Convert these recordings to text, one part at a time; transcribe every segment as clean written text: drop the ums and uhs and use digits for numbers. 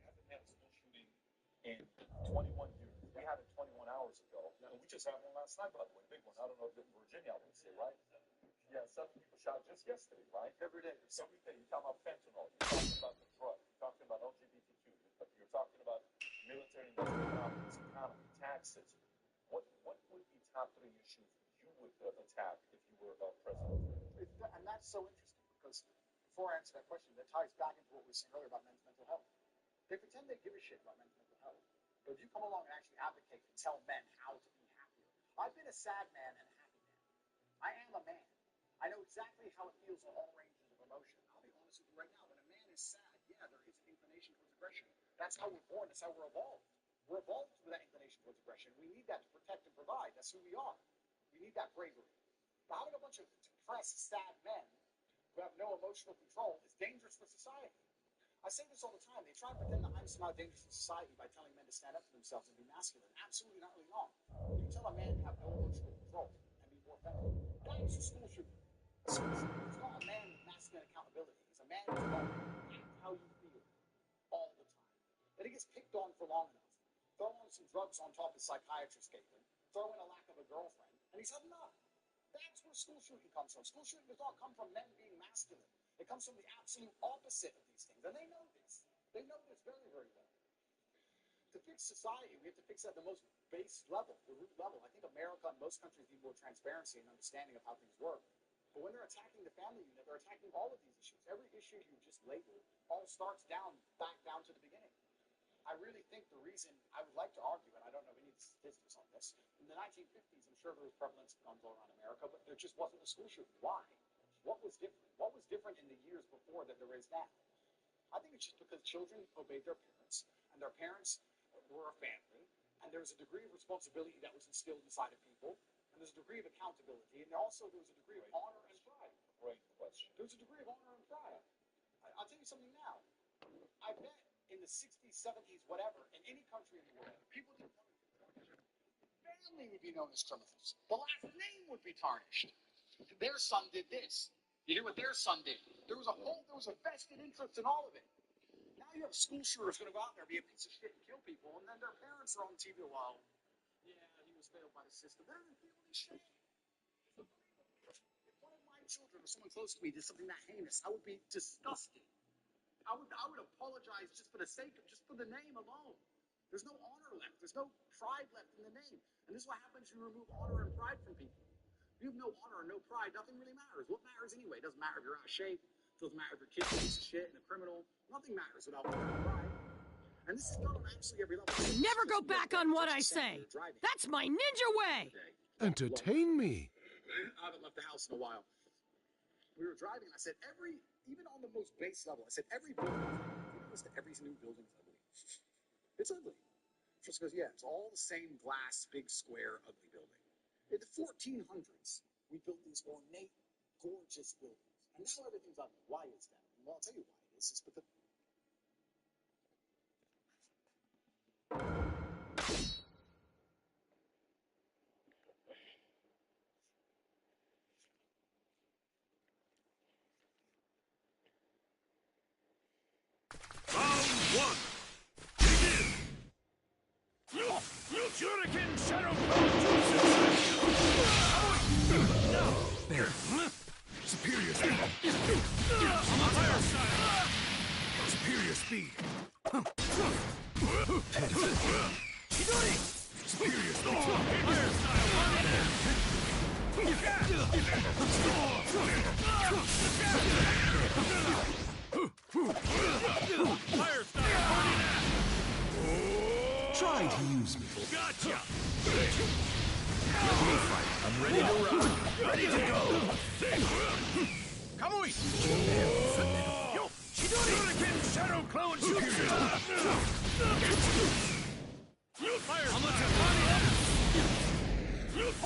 Haven't had a school shooting in 21 years. We had it 21 hours ago, and we just had one last night, by the way, big one. I don't know if in Virginia, I would say, right? Yeah, 7 people shot just yesterday, right? Every day. Every day. You're talking about fentanyl. You're talking about the drug. You're talking about LGBTQ. You're talking about military industrial complex, economy, taxes. What would be top three issues you would attack if you were president? And that's so interesting because before I answer that question, that ties back into what we were saying earlier about men's mental health. They pretend they give a shit about men's mental health. But if you come along and actually advocate and tell men how to be happier, I've been a sad man and a happy man. I am a man. I know exactly how it feels on all ranges of emotion. I'll be honest with you right now. When a man is sad, yeah, there is an inclination towards aggression. That's how we're born. That's how we're evolved. We're evolved with that inclination towards aggression. We need that to protect and provide. That's who we are. We need that bravery. But having a bunch of depressed, sad men who have no emotional control is dangerous for society. I say this all the time. They try and pretend that I'm somehow dangerous for society by telling men to stand up for themselves and be masculine. Absolutely not really wrong. When you tell a man to have no emotional control and be more feminine, that's a school shooter. A school shooter is not a man with masculine accountability. It's a man who's about act how you feel all the time. Then he gets picked on for long enough. Throw on some drugs on top of psychiatrist gave him. Throw in a lack of a girlfriend, and he's had enough. That's where school shooting comes from. School shooting does not come from men being masculine. It comes from the absolute opposite of these things. And they know this. They know this very, very well. To fix society, we have to fix it at the most base level, the root level. I think America and most countries need more transparency and understanding of how things work. But when they're attacking the family unit, they're attacking all of these issues. Every issue you just labeled all starts back down to the beginning. I really think the reason I would like to argue, and I don't know any statistics on this, in the 1950s, I'm sure there was prevalence of guns all around America, but there just wasn't a school shooting. Why? What was different? What was different in the years before that there is now? I think it's just because children obeyed their parents, and their parents were a family, and there's a degree of responsibility that was instilled inside of people, and there's a degree of accountability, and also there was a degree of honor and pride. Great question. There's a degree of honor and pride. I'll tell you something now. I bet in the 60s, 70s, whatever, in any country in the world, people didn't know it. Family would be known as criminals. The last name would be tarnished. Their son did this. You hear what their son did? There was a vested interest in all of it. Now you have a school shooter who's going to go out there, be a piece of shit, and kill people, and then their parents are on TV. Well, yeah, he was failed by the system. They're not feeling shame. If one of my children or someone close to me did something that heinous, I would be disgusted. I would apologize just for the sake of, just for the name alone. There's no honor left. There's no pride left in the name. And this is what happens when you remove honor and pride from people. If you have no honor and no pride, nothing really matters. What matters anyway? It doesn't matter if you're out of shape. It doesn't matter if your kid's a piece of shit and a criminal. Nothing matters without honor and pride. And this is done on absolutely every level. Never go back on what I say. That's my ninja way. Entertain me. I haven't left the house in a while. We were driving, and I said, even on the most base level, I said, every building, you notice that every new building is ugly. It's ugly. Just because, yeah, it's all the same glass, big, square, ugly building. In the 1400s, we built these ornate, gorgeous buildings. And now everything's ugly. Why is that? Well, I'll tell you why it is. It's because Shuriken Shadow Clone! There. Superior speed. Fire style. Superior speed. Chidori! Superior speed. Fire style. Fire style. Try to use me. Gotcha! Let me fight. I'm ready to rock. Ready to go! Kamui! Yo! Shuriken Shadow Clone Jutsu! Fire style!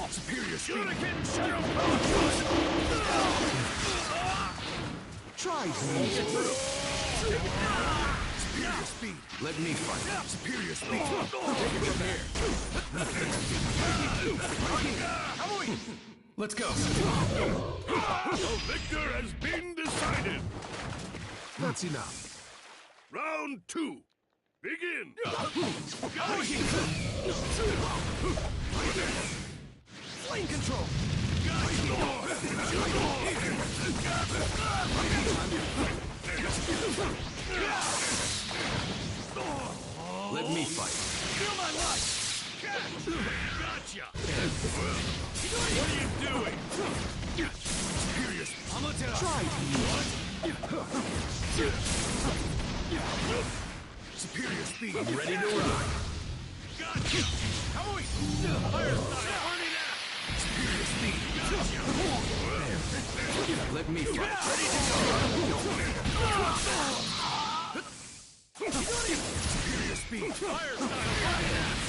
Superior Shuriken Shadow Clone Jutsu! Try to use me. Superior speed! Let me fight. Superior speed! Let's go. The victor has been decided! That's enough. Round 2. Begin! Flame control. Let me fight. Feel my life! Gotcha! What are you doing? Superior speed! Try to use me. Superior speed! I'm ready to rock. Gotcha! Kamui! Fire style! Burning ass! Superior speed! Gotcha! Let me fight. Ready to go! Superior speed! Fire style! Burning ass!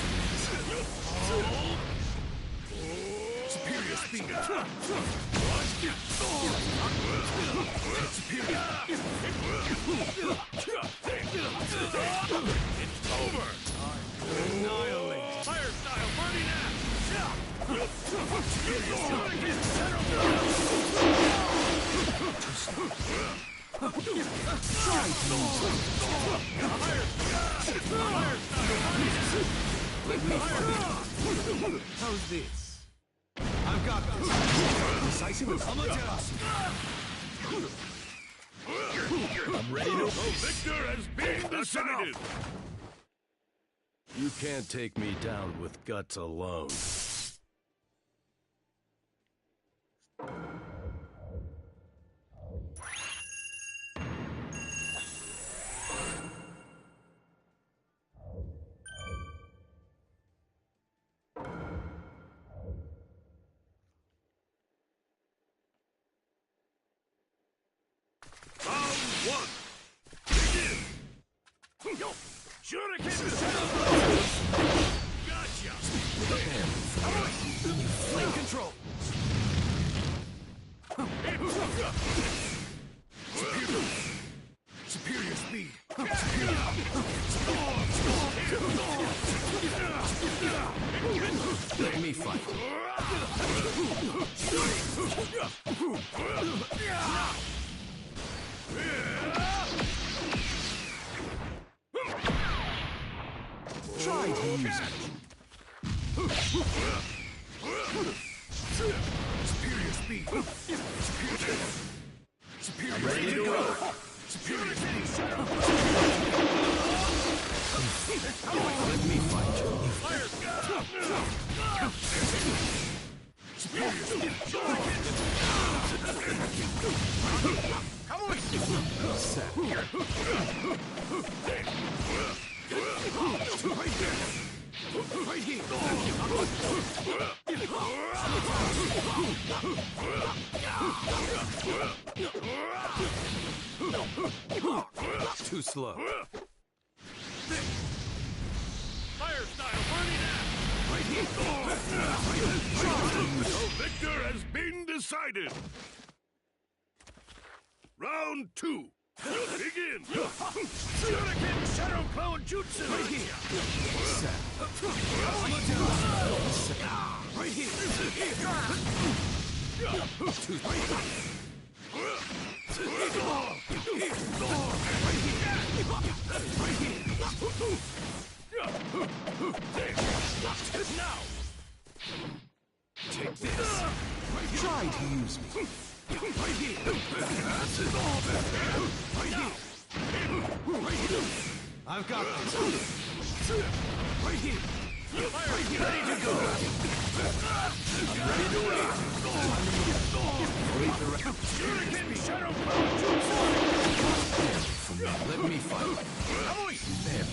Superior speed! It's over! Annihilate! Fire style! Burning ass! How's this? I've got this. Decisive. I'm ready to. The victor has been decided! You can't take me down with guts alone. Shuriken! Gotcha! Flame control. Superior speed! Let me fight. use me. Superior speed. Superior. I'm ready to go. Superior speed. Let me fight. Superior speed. Come on. Set. Right here. Too slow. Fire style burning out. Right here. The victor has been decided. Round 2. Begin! Shuriken Shadow Clone Jutsu! Right here. Set. Right here! Now! Take this. Try to use me. Right here! Right here! Right here! I've got this. Right here! Right here! Ready to go! I'm ready to rock. Wait the rest. Shuriken Shadow Clone Jutsu! Let me fight. There.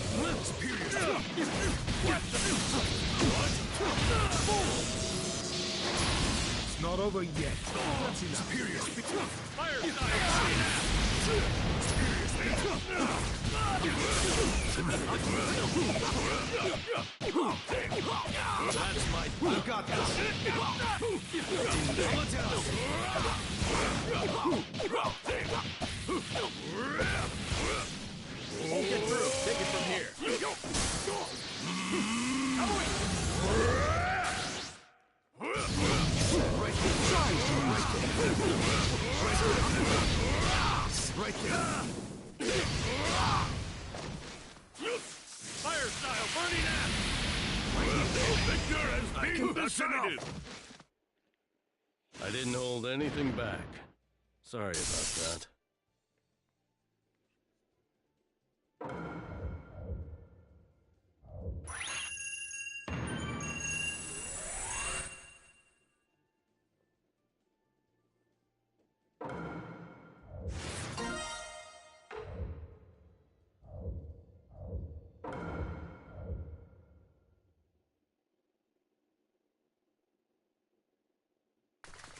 Superior! It's not over yet. That's enough. Superior speed! Fire style! Superior speed! That's my... I've got this. Won't get through. Take it from here. Right there. Fire style burning out. The victor has been decided. I didn't hold anything back. Sorry about that.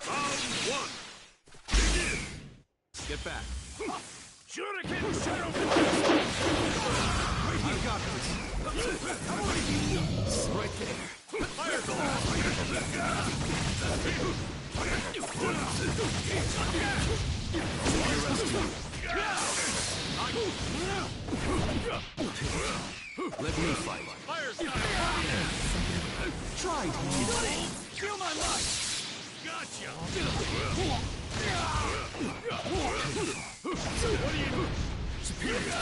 Round 1. Begin. Get back. Shuriken Shadow I've got this. Right there. Fire style. Let me fight. Fire style. Try to use me. Feel my light. Gotcha. What do you do? Superior.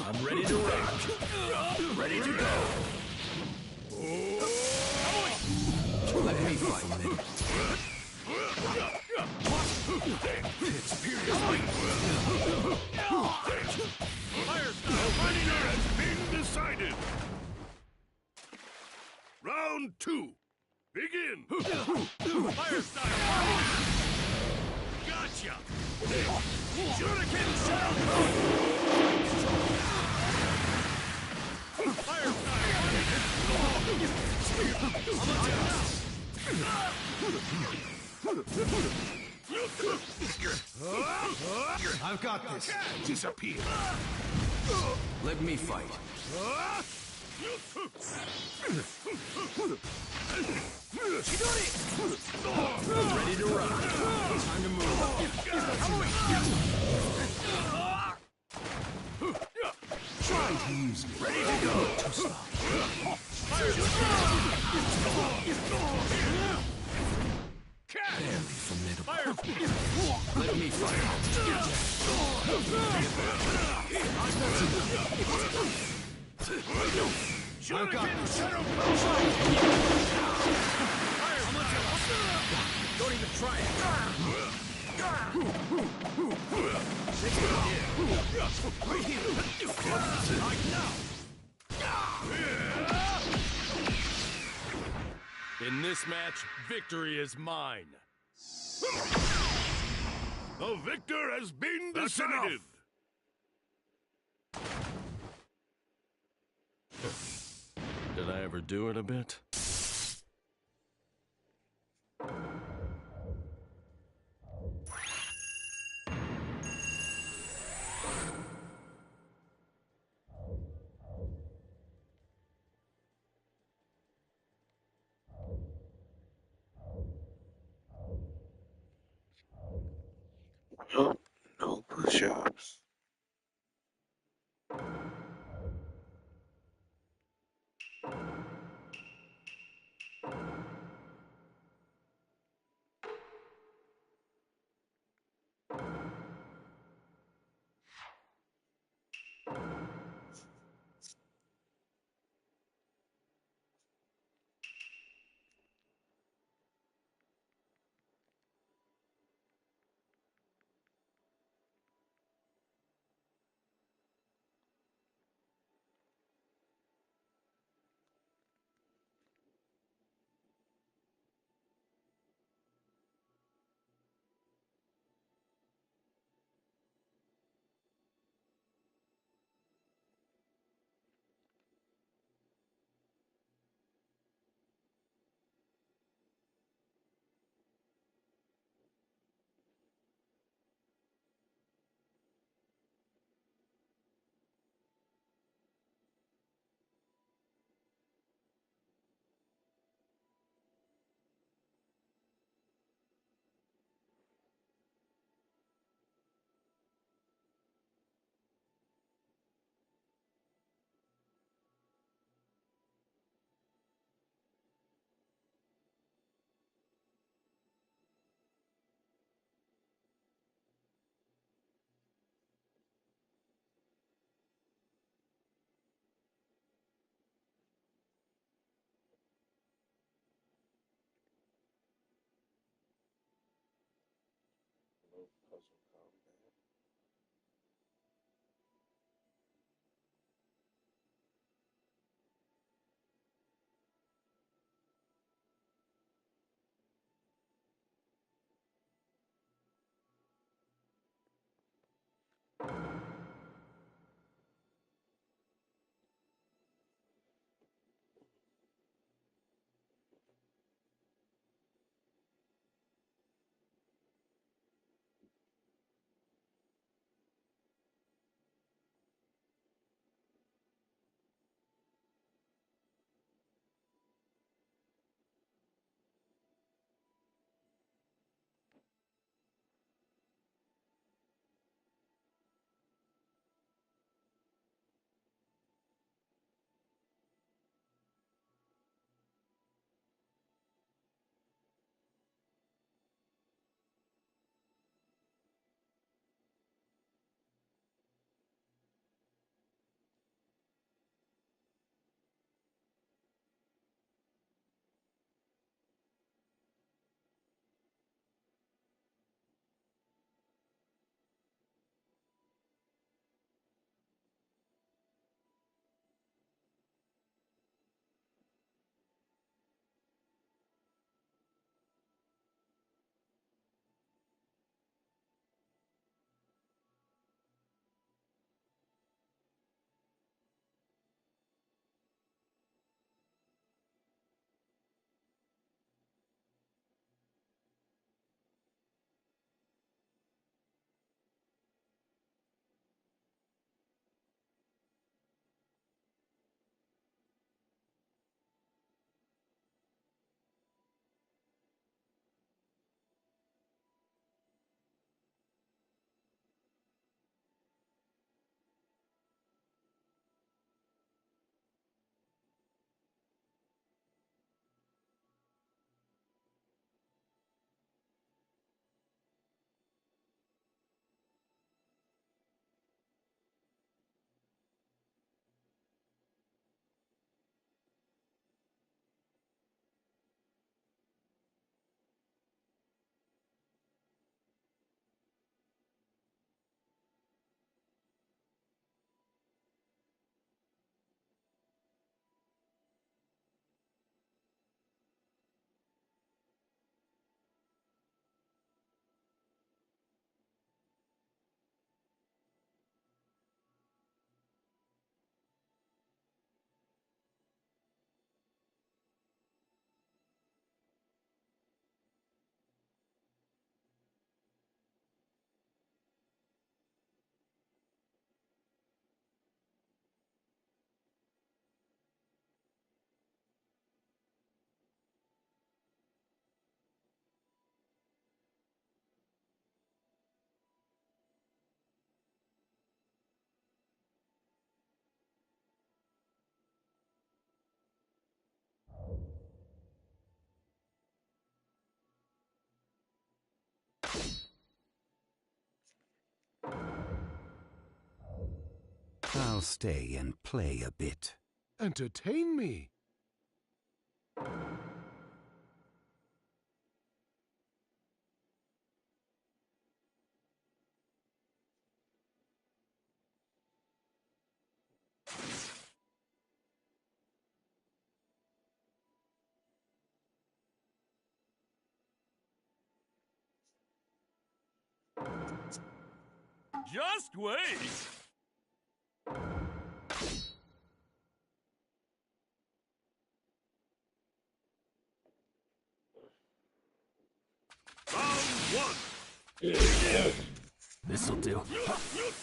I'm ready to rock. Ready to go. Let me fight then. Superior. Fire style fighter has been decided. Round 2. Begin. Fire style. Gotcha. Shuriken Shadow Clone. Fire style. I've got this. Disappear. Let me fight. Ready to rock. Time to move. Try to use me. Ready to go. Too slow. Barely formidable. Fire. Let me fight. Shuriken Shadow Don't even try it. In this match, victory is mine. The victor has been decided. Did I ever do it a bit? Nope, no push-ups. stay and play a bit. Entertain me. Just wait! Round one. This'll do.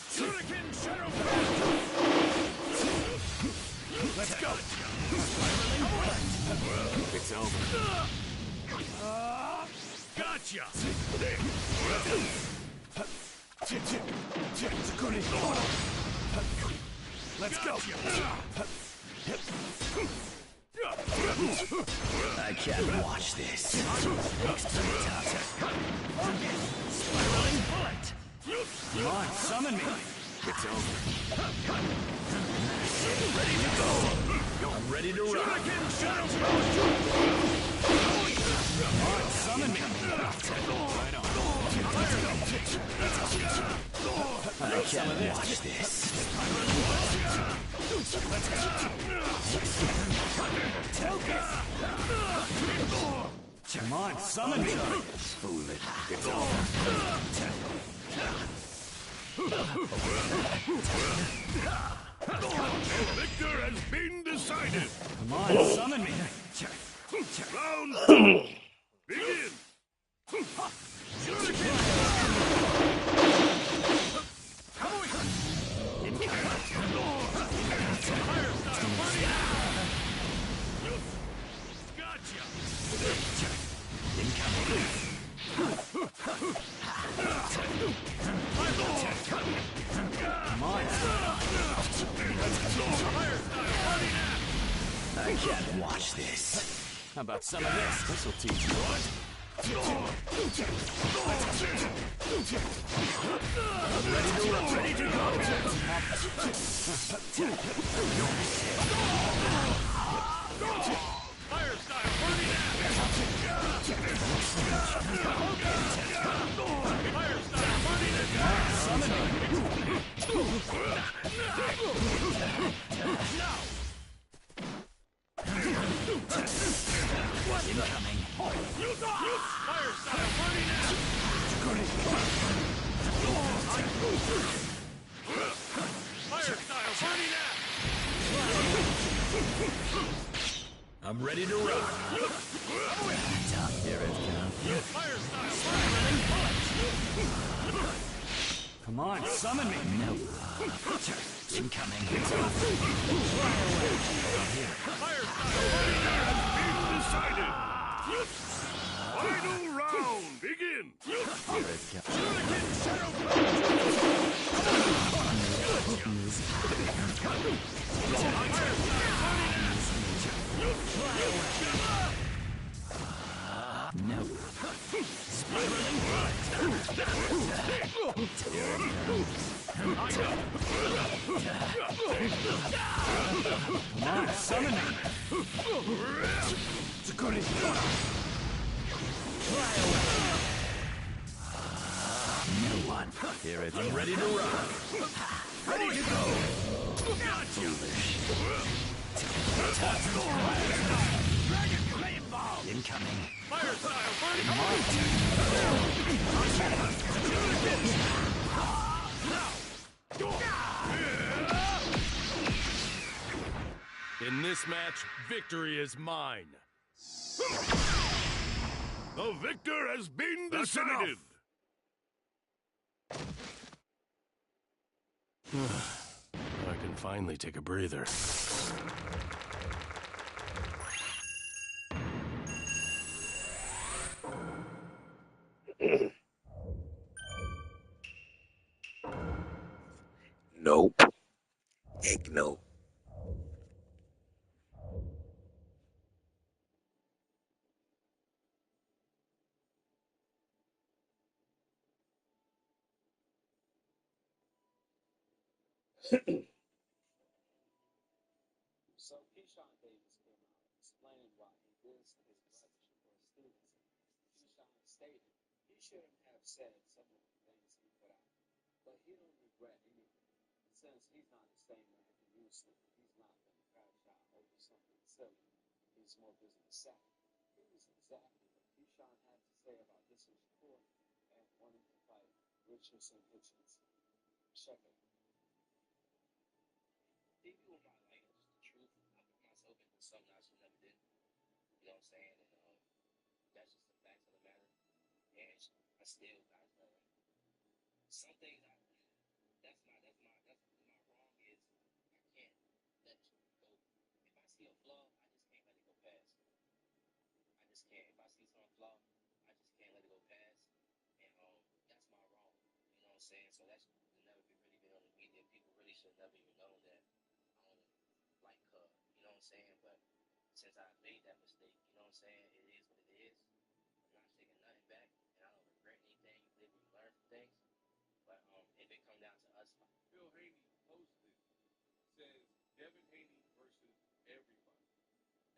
Shuriken Shadow Let's go. It's over. Gotcha. Let's go. I can't watch this. Spiraling bullet! Come on, summon me! It's over. Ready to go! I'm ready to rock! Come on, summon me! Right on. I can't watch this. Come on, summon me! Fool it. It's over. Victor has been decided. Come on, summon me! Round two. Begin. Gotcha. Come on! I can't watch this. How about some of this? This'll teach you what. Ready to go. Fire style. Burning Fire style. Summon me! Fire style. Burning Fire style. Burning I'm ready to rock. Here it comes. Fire style. Come on, summon me! No. Incoming. Fire style. Decided. Final round. Begin. No. Come on, summon me! No one. Here it I'm ready to rock. Ready to go. Incoming. Fire style. In this match, victory is mine. The victor has been decided. I can finally take a breather. Nope. Heck no. So Keyshawn Davis came out explaining why he dissed his brother Shakur Stevenson. Keyshawn stated he shouldn't have said some of the things he put out, but he don't regret anything since he's not the same man he used to. He's not going to crash out over something silly. He's more business savvy. Here's exactly what Keyshawn had to say about dissing Shakur and wanting to fight Richardson Hitchens. Check it. People with my life, just the truth. I put myself into something I should never did. You know what I'm saying? And that's just the facts of the matter. And I still got some things. That's my wrong is I can't let it go. If I see a flaw, I just can't let it go past. I just can't. If I see some flaw, I just can't let it go past. And that's my wrong. You know what I'm saying? So that should never be really been on the media. People really should never even know that I don't like her. You know what I'm saying? But since I made that mistake, you know what I'm saying? It is what it is. I'm not taking nothing back, and I don't regret anything. You live and you learn from things. But if it come down to us, Bill Haney posted, says Devin Haney versus everybody.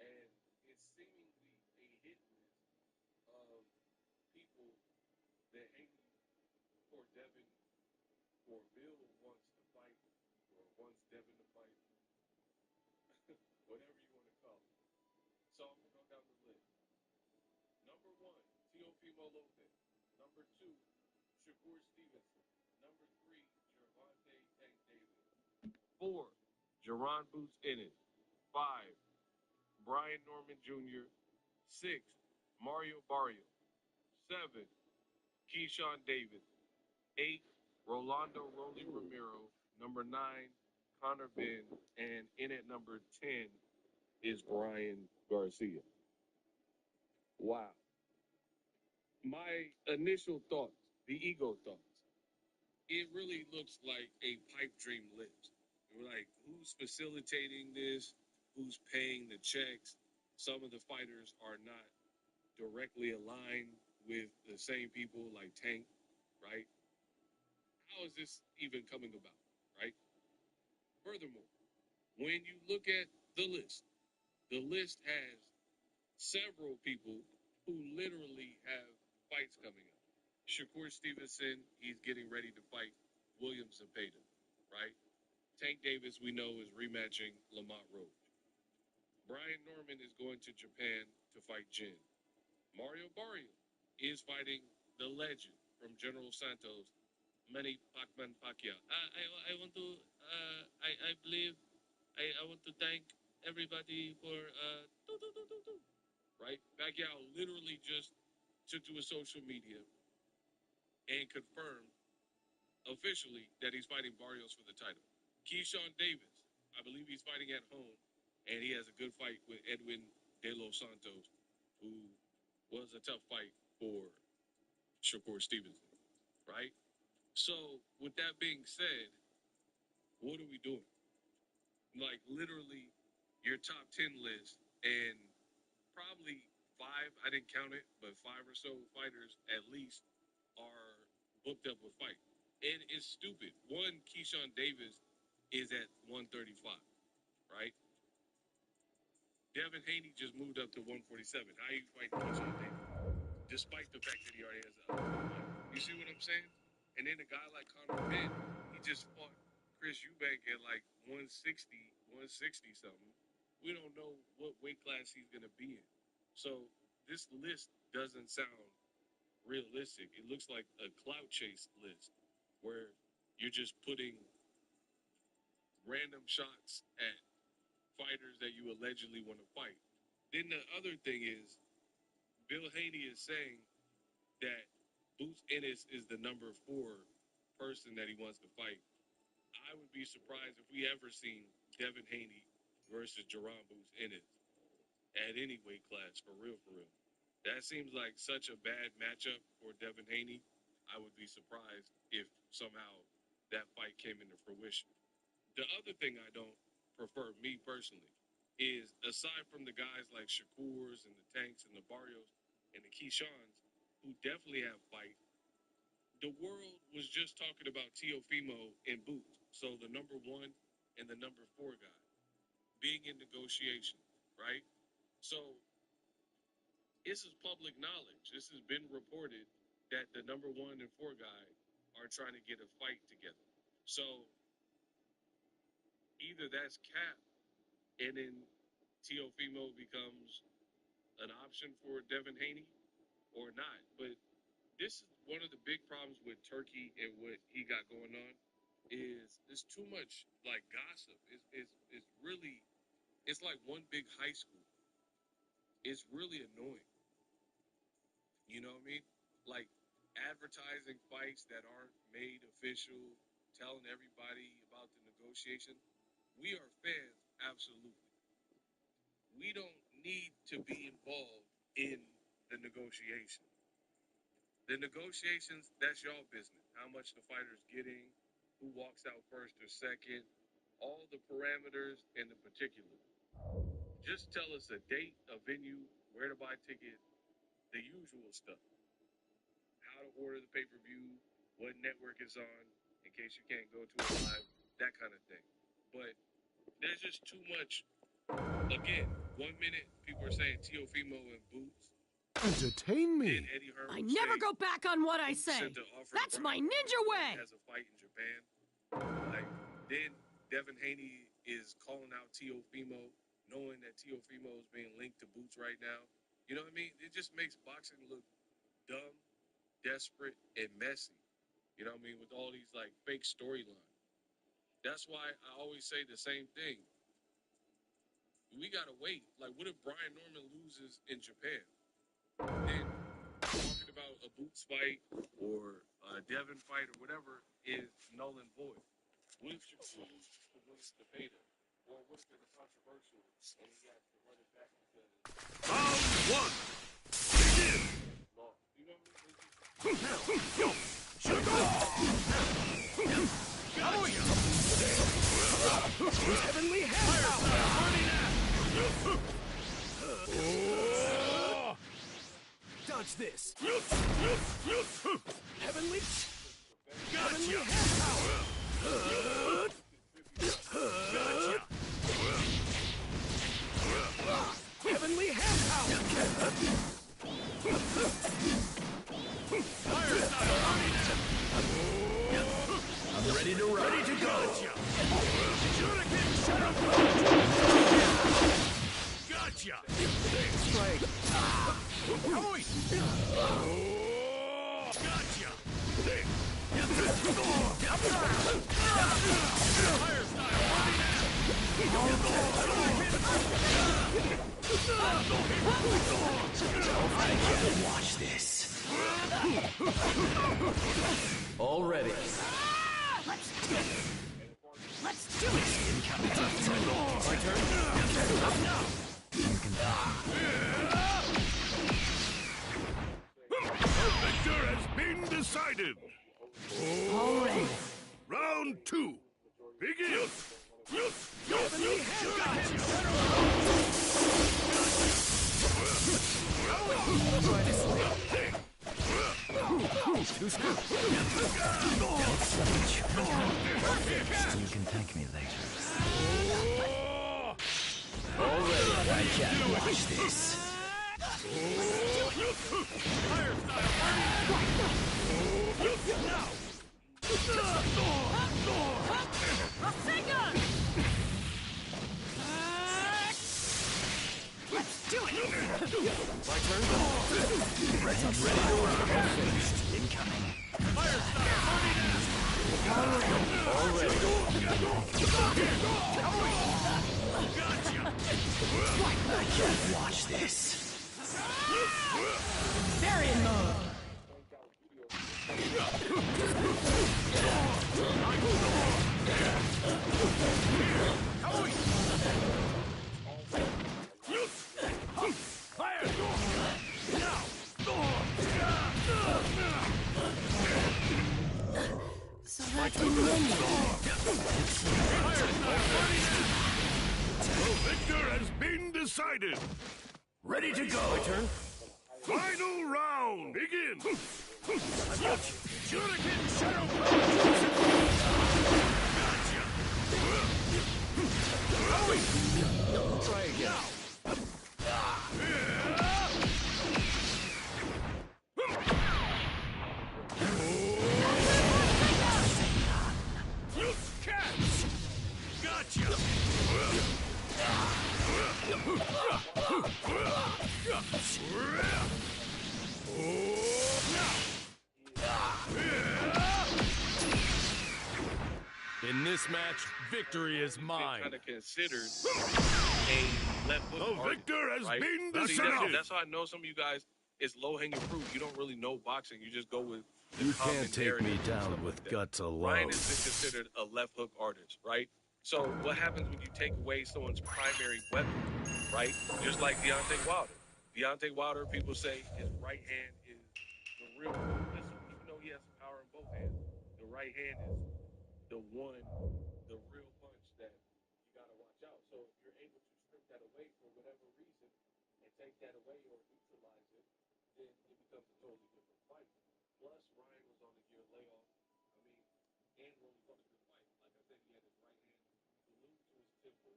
And it's seemingly a hit list of people that Haney or Devin or Bill wants to fight or wants Devin to fight, whatever you want to call it. So I'm going to go down the list. Number 1, Teofimo Lopez. Number 2, Shakur Stevenson. Number 3, Gervonta Tank Davis. 4, Jerron Boots Ennis. 5, Brian Norman Jr. 6, Mario Barrio. 7, Keyshawn Davis. 8, Rolando Rolly Romero. Number 9, Connor Ben. And in at number 10 is Brian Garcia. Wow. My initial thoughts, the ego thoughts, it really looks like a pipe dream list. We're like, who's facilitating this? Who's paying the checks? Some of the fighters are not directly aligned with the same people like Tank, right? How is this even coming about, right? Furthermore, when you look at the list has several people who literally have fights coming up. Shakur Stevenson, he's getting ready to fight Williams Zepeda, right? Tank Davis, we know, is rematching Lamont Roach. Brian Norman is going to Japan to fight Jin. Mario Barrio is fighting the legend from General Santos, Manny Pacquiao. I want to, I believe, I want to thank everybody for, right? Pacquiao literally just took to his social media and confirmed officially that he's fighting Barrios for the title. Keyshawn Davis, I believe he's fighting at home, and he has a good fight with Edwin De Los Santos, who was a tough fight for Shakur Stevenson, right? So, with that being said, what are we doing? Like, literally, your top 10 list, and probably 5, I didn't count it, but 5 or so fighters at least are booked up with fight. And it's stupid. One, Keyshawn Davis is at 135, right? Devin Haney just moved up to 147. How you fighting Keyshawn Davis? Despite the fact that he already has a You see what I'm saying? And then a guy like Conor Ben, he just fought Chris Eubank at like 160 something. We don't know what weight class he's going to be in. So this list doesn't sound realistic. It looks like a clout chase list where you're just putting random shots at fighters that you allegedly want to fight. Then the other thing is, Bill Haney is saying that Boots Ennis is the number 4 person that he wants to fight. I would be surprised if we ever seen Devin Haney versus Jerron Boots Ennis at any weight class, for real, for real. That seems like such a bad matchup for Devin Haney. I would be surprised if somehow that fight came into fruition. The other thing I don't prefer, me personally, is aside from the guys like Shakur's and the Tanks and the Barrios and the Keyshawns, who definitely have fight, the world was just talking about Teofimo and Boots. So the number 1 and the number 4 guy. being in negotiation, right? So this is public knowledge. This has been reported that the number 1 and 4 guy are trying to get a fight together. So either that's Cap and then Teofimo becomes an option for Devin Haney or not. But this is one of the big problems with Turkey and what he got going on is there's too much like gossip. It's really, it's like one big high school. It's really annoying. You know what I mean? Like advertising fights that aren't made official, telling everybody about the negotiation. We are fans, absolutely. We don't need to be involved in the negotiation. The negotiations, that's y'all business. How much the fighter's getting, who walks out first or second, all the parameters and the particulars. Just tell us a date, a venue, where to buy tickets, the usual stuff. How to order the pay-per-view, what network it's on, in case you can't go to it live, that kind of thing. But there's just too much. Again, 1 minute people are saying Teofimo and Boots. Entertain me. Eddie Hearn I never go back on what I say. That's my ninja way. Has a fight in Japan. Like then Devin Haney is calling out Teofimo, knowing that Teofimo is being linked to Boots right now. You know what I mean? It just makes boxing look dumb, desperate, and messy. You know what I mean? With all these like fake storylines. That's why I always say the same thing. We gotta wait. Like, what if Brian Norman loses in Japan? Then talking about a Boots fight or a Devin fight or whatever is null and void. What if Shakur wins the beta? Or what if it's controversial and he has to run it back because Round 1. Begin. You know what Heavenly Hell! Dodge this. Heavenly. Heavenly Gotcha. Heavenly hand power. I'm ready to run. Ready to go. Gotcha. Strike. Gotcha. Watch this. All ready. Let's do it. Incoming. My turn. You can The victor has been decided. All right. Round 2. Begin. So you can thank me later. All ready. I can't watch this. Let's do it. My turn. Ready to rock. Finished. Incoming. All ready. I can't watch this. They're in mode. So that's the menu. The victor has been decided. Ready to go. My turn. Final round. Begin. Shuriken Shadow. Gotcha. this match, victory is mine. Kind of considered a left hook The artist, victor has right? been See, decided. that's how I know some of you guys, it's low-hanging fruit. You don't really know boxing. You just go with the You common can't take me narrative and down stuff with like that. guts alone. Ryan has been considered a left hook artist, right? So what happens when you take away someone's primary weapon, right? Just like Deontay Wilder. Deontay Wilder, people say his right hand is the real missile, even though he has some power in both hands. The right hand is the one, the real punch that you gotta watch out. So if you're able to strip that away for whatever reason and take that away or neutralize it, then it becomes a totally different fight. Plus, Ryan was on a year layoff. I mean, and Rolly fought a good fight. Like I said, he had his right hand glued to his temple,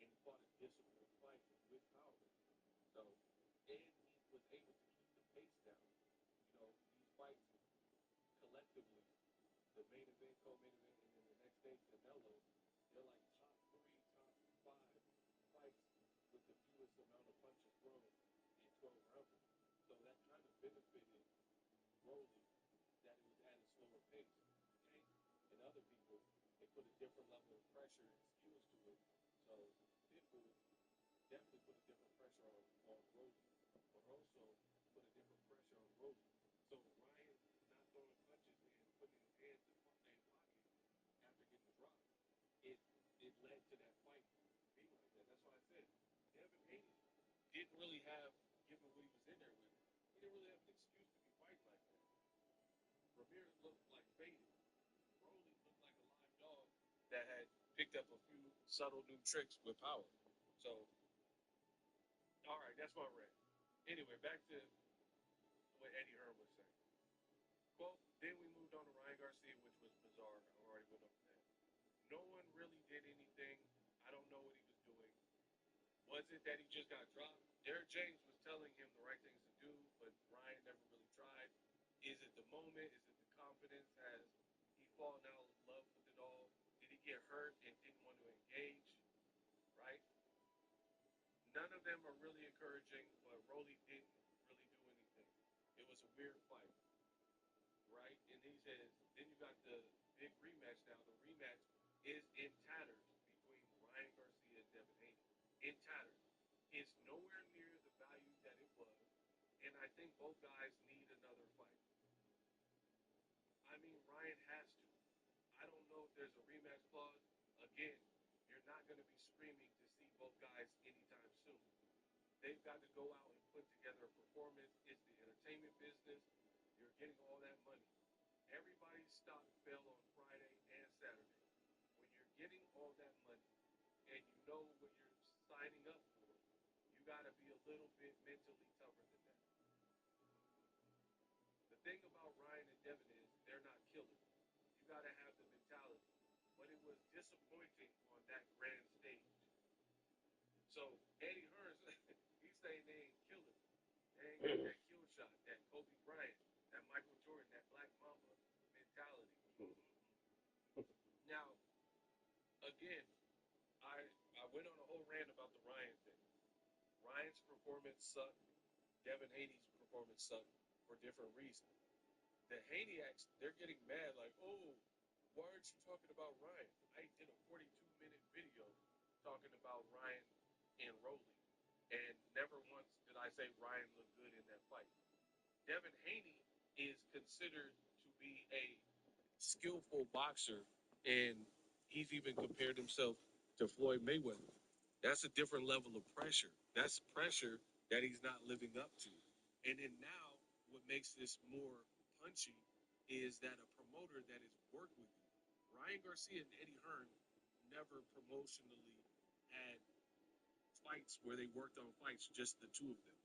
and he fought a disciplined fight with power. So, and he was able to keep the pace down. You know, these fights collectively, the main event, co-main event, and then the next day, Canelo, they're like top 3, top 5 fights with the fewest amount of punches thrown in 12 rounds. So that kind of benefited Rolly that it was at a slower pace. Tank and other people, they put a different level of pressure and skills to it. So Pitbull definitely put a different pressure on Rolly, but also put a different pressure on Rolly. So Ryan not throwing punches and putting his hands in pocket after getting dropped, it led to that fight being like that. That's why I said Devin Haney didn't really have, given what he was in there with, he didn't really have an excuse to be fighting like that. Ramirez looked like faded. Rolly looked like a live dog that had picked up a few subtle new tricks with power. So, all right, that's my rant. Anyway, back to what Eddie Hearn was saying. Quote, then we moved on to Ryan Garcia, which was bizarre. I already went over that. No one really did anything. I don't know what he was doing. Was it that he just got dropped? Derek James was telling him the right things to do, but Ryan never really tried. Is it the moment? Is it the confidence? Has he fallen out of love with it all? Did he get hurt and didn't want to engage? Right? None of them are really encouraging, but Rolly didn't really do anything. It was a weird fight. Right? And he says, then you got the big rematch now. The rematch is in tatters between Ryan Garcia and Devin Haney. In tatters. It's nowhere near the value that it was. And I think both guys need another fight. I mean, Ryan has to. I don't know if there's a rematch clause. Again, you're not going to be screaming to see both guys anytime soon. They've got to go out and put together a performance. It's the entertainment business. You're getting all that money. Everybody's stock fell on Friday and Saturday. When you're getting all that money and you know what you're signing up for, you got to be a little bit mentally tougher than that. The thing about Ryan and Devin is they're not killers. You got to have the mentality. But it was disappointing on that grand stage. So Eddie Hearn, he's saying they ain't killers. They ain't got that kill shot, that Kobe Bryant, that Michael Jordan, that Black Mamba mentality. Now, again, I went on a whole rant about the Ryan thing. Ryan's performance sucked. Devin Haney's performance sucked for different reasons. The Haneyacks, they're getting mad like, oh, why aren't you talking about Ryan? I did a 42-minute video talking about Ryan and Rolly, and never once did I say Ryan looked good in that fight. Devin Haney is considered to be a skillful boxer, and he's even compared himself to Floyd Mayweather. That's a different level of pressure. That's pressure that he's not living up to. And then now, what makes this more punchy is that a promoter that has worked with you, Ryan Garcia and Eddie Hearn never promotionally had fights where they worked on fights, just the two of them,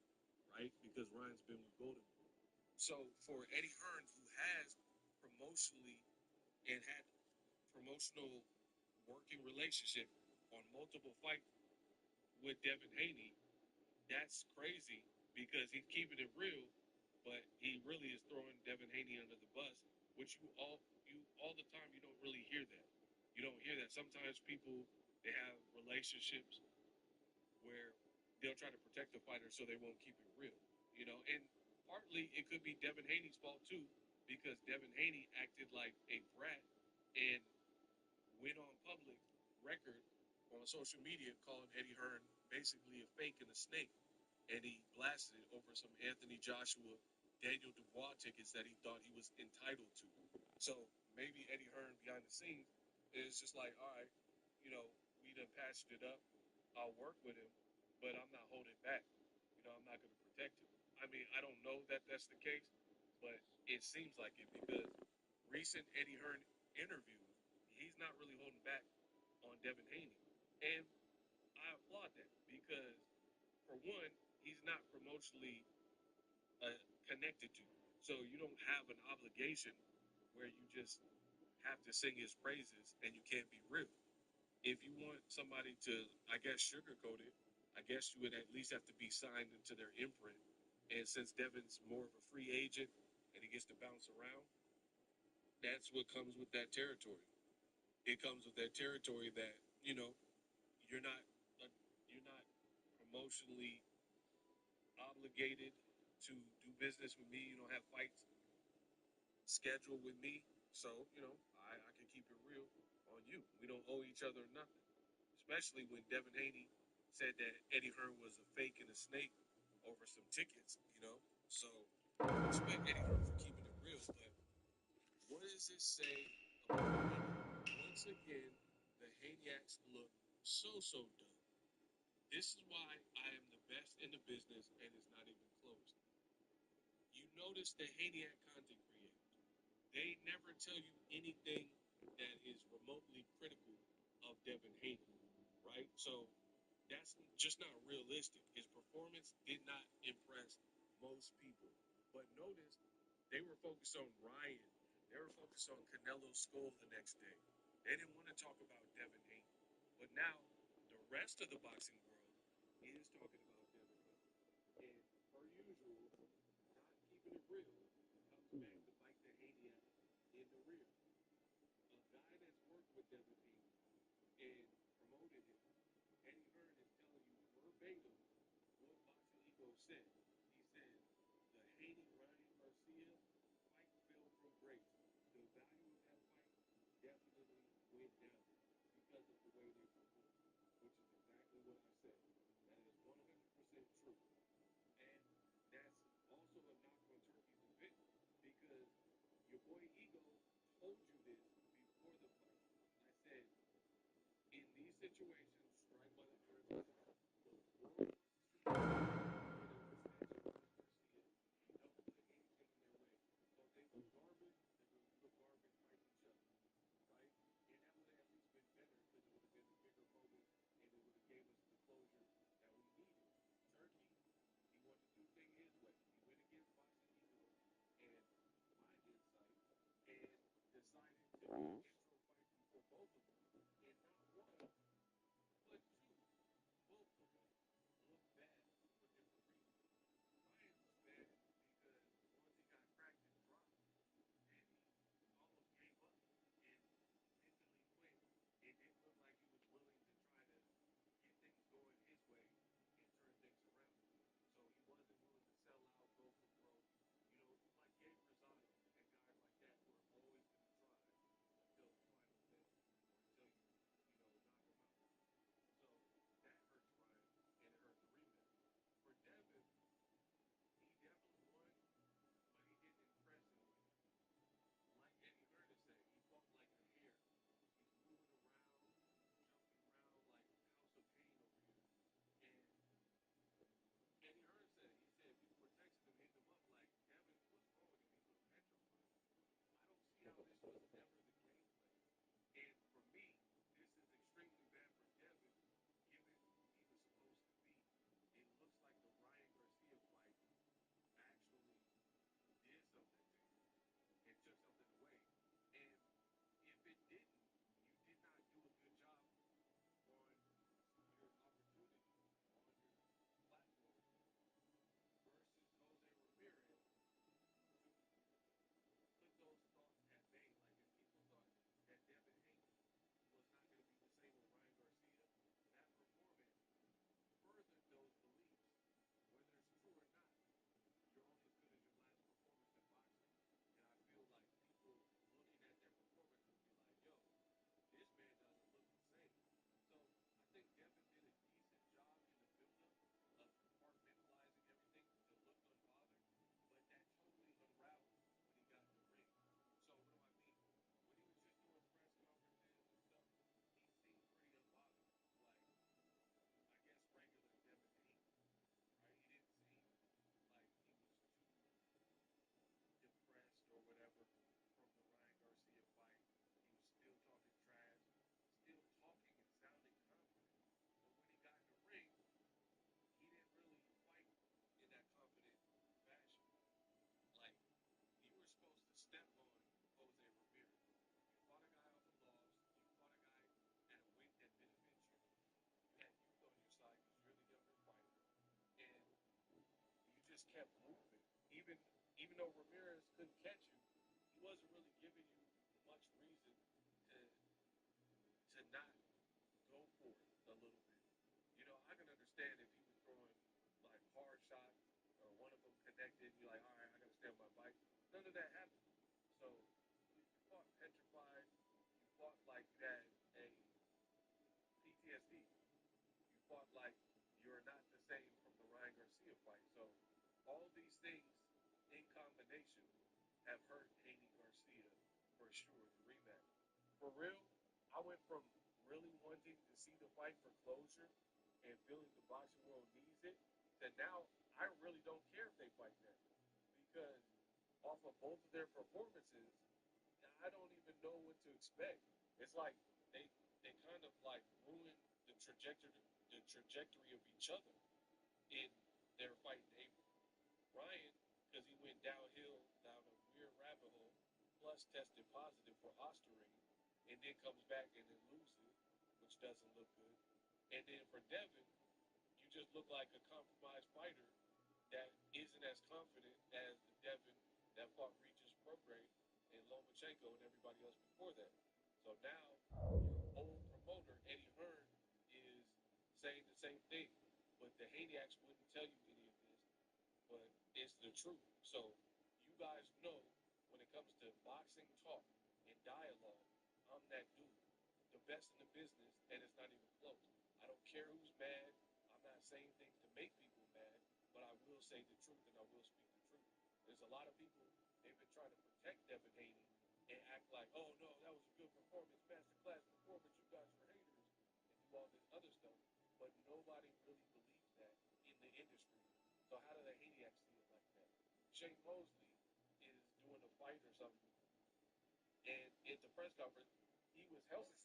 right? Because Ryan's been with Golden Boy. So for Eddie Hearn, who has promotionally and had promotional working relationship on multiple fights with Devin Haney, that's crazy because he's keeping it real, but he really is throwing Devin Haney under the bus, which you all the time, you don't really hear that. You don't hear that. Sometimes people, they have relationships where they'll try to protect the fighter so they won't keep it real, and partly it could be Devin Haney's fault too, because Devin Haney acted like a brat and went on public record on social media calling Eddie Hearn basically a fake and a snake. And he blasted it over some Anthony Joshua, Daniel Dubois tickets that he thought he was entitled to. So maybe Eddie Hearn behind the scenes is just like, all right, you know, we done patched it up. I'll work with him, but I'm not holding back. You know, I'm not going to protect him. I mean, I don't know that that's the case, but it seems like it because recent Eddie Hearn interviews, he's not really holding back on Devin Haney. And I applaud that because, for one, he's not promotionally connected to. So you don't have an obligation where you just have to sing his praises and you can't be real. If you want somebody to, I guess, sugarcoat it, I guess you would at least have to be signed into their imprint. And since Devin's more of a free agent and he gets to bounce around, that's what comes with that territory. It comes with that territory that, you know, you're not uh, you're not promotionally obligated to do business with me. You don't have fights scheduled with me. So, you know, I can keep it real on you. We don't owe each other nothing. Especially when Devin Haney said that Eddie Hearn was a fake and a snake over some tickets, you know. So respect Eddie Hearn for keeping it real. But what does this say about Haney? Once again, the Haniacs look so dumb. This is why I am the best in the business and it's not even close. You notice the Haniac content creators. They never tell you anything that is remotely critical of Devin Haney, right? So that's just not realistic. His performance did not impress most people. But notice they were focused on Ryan. They were focused on Canelo Skull the next day. They didn't want to talk about Devin Haney. But now the rest of the boxing world is talking about Devin Haney. And per usual, not keeping it real comes back to bite the Haniac in the rear. A guy that's worked with Devin Haney and promoted him, Eddie Hearn is telling you verbatim what Boxing Ego said. He said the Haney Ryan Garcia fight fell from grace. The value of that fight definitely went down because of the way they performed, which is exactly what I said. That is 100% true. And that's also a knock on Turkey's event because your boy Ego told you this before the fight. I said, in these situations, strike while the iron's hot. The world wants to see you get an extension on Garcia. Don't put anything in their way. So if they look garbage, they're going to look garbage fight each other, right? And that would have at least been better because it would have been a bigger moment and it would have gave us the closure that we needed. Turkey, he wanted to do things his way. He went against Boxing Ego and my insight and decided to do an intro fight before both of them and not one. kept moving. Even though Ramirez couldn't catch you, he wasn't really giving you much reason to not go for it a little bit. You know, I can understand if he was throwing like hard shots or one of them connected, you're like, all right, I gotta stay on my bike. None of that happened. So you fought petrified, you fought like you had a PTSD. You fought like you're not the same from the Ryan Garcia fight. So all these things in combination have hurt Haney Garcia for sure, the rematch. For real, I went from really wanting to see the fight for closure and feeling the boxing world needs it to now I really don't care if they fight next. Because off of both of their performances, I don't even know what to expect. It's like they kind of like ruined the trajectory of each other in their fight in April. Ryan, because he went downhill down a weird rabbit hole, plus tested positive for Osterring, and then comes back and then loses, which doesn't look good. And then for Devin, you just look like a compromised fighter that isn't as confident as the Devin that fought Regis Prograis and Lomachenko and everybody else before that. So now your old promoter, Eddie Hearn, is saying the same thing. But the Haniacs wouldn't tell you any of this, but it's the truth. So you guys know when it comes to boxing talk and dialogue, I'm that dude. The best in the business, and it's not even close. I don't care who's mad. I'm not saying things to make people mad, but I will say the truth and I will speak the truth. There's a lot of people, they've been trying to protect Devin Haney and act like, oh no, that was a good performance, masterclass performance, you guys are haters, and do all this other stuff. But nobody really believes that in the industry. So how do the Haniacs see it like that? Shane Mosley is doing a fight or something, and at the press conference, he was healthy.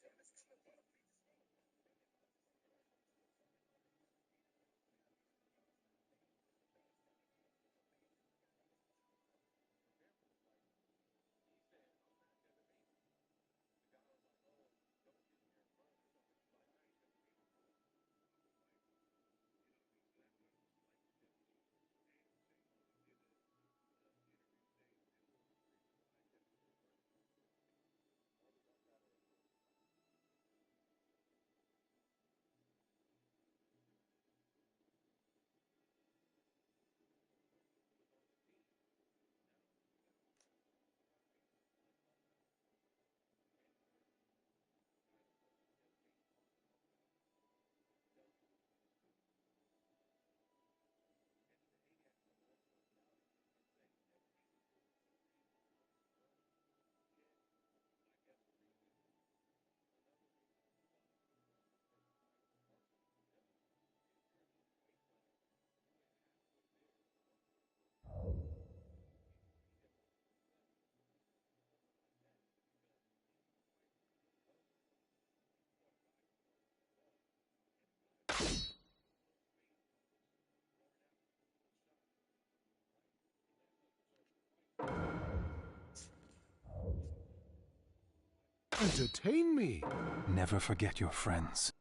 Entertain me. Never forget your friends.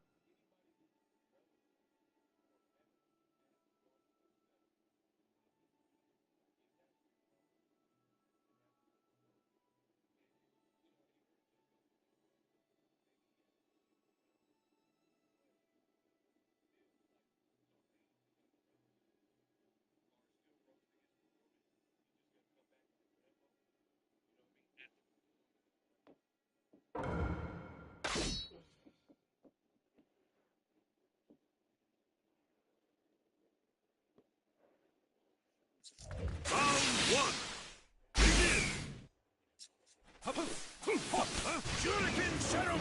Shuriken Shadow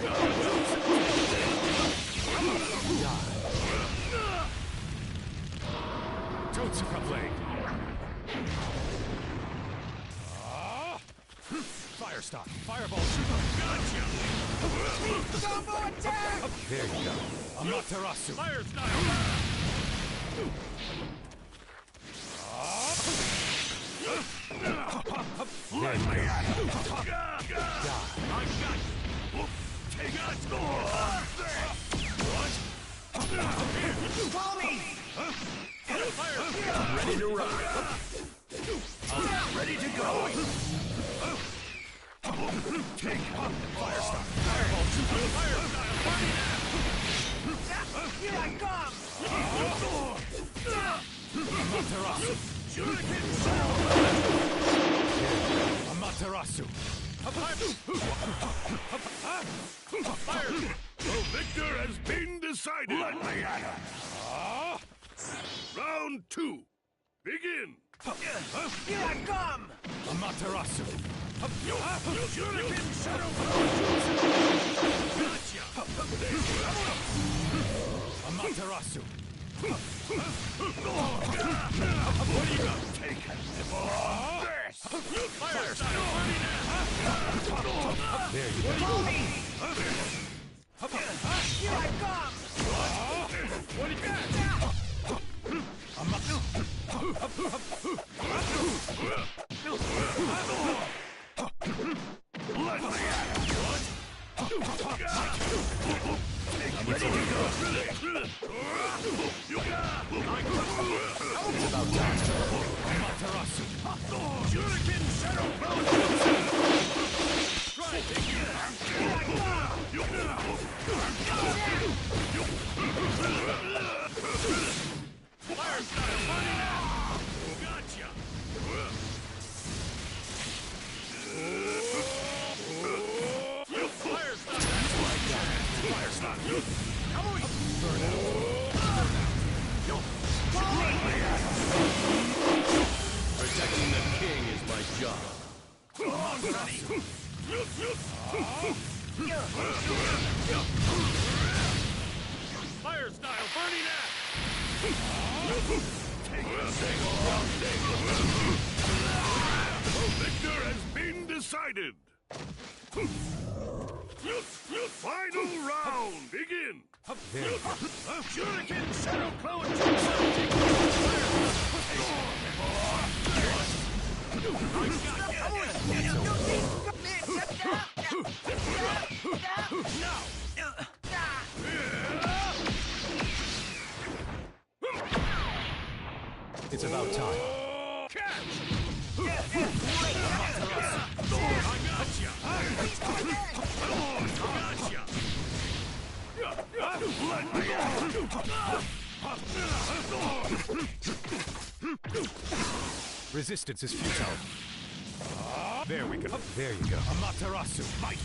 Totsuka blade. Fire stock. Fireball shooter. Gotcha! Combo attack! There you go. Amaterasu. Fire style. Let me at it. I got you. Take a score. What? Follow me! I'm ready to ride. I'm ready to go. Take fire style. Fireball. Fire style. Here I come. Amaterasu. Shuriken Amaterasu. Fire! The victor has been decided! Let me at him! Round 2. Begin! Here I come! Amaterasu. Shuriken Shadow! Gotcha! Amaterasu. What do you got? Take it! Fire style! There you go. Here I come! What do you got? I'm ready to go. It's about time. Amaterasu. Shuriken Shadow Strike again. Fire style money now. Gotcha. Fire style. Fire style. Come on. Burn out. Protecting the king is my job. Come on, Sonny. Fire style, burning axe. The victor has been decided! Final round, begin! Shuriken Shadow Clone It's about time. Catch! I gotcha! Resistance is futile. There we go. There you go. Amaterasu. Might.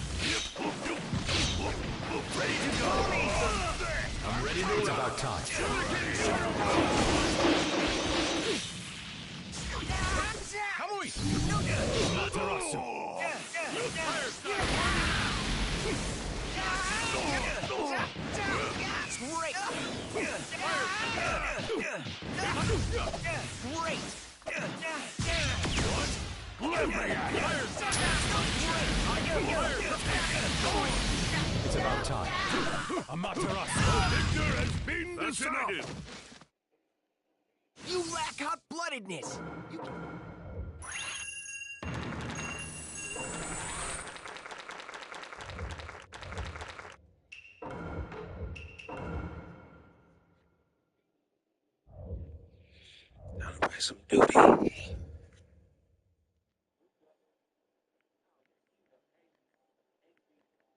Ready to go. I'm ready to It's about time. Come on. Amaterasu. Fire style. Great. Great. It's about time. Amaterasu. Victor has been decided! You lack hot-bloodedness. Some duty.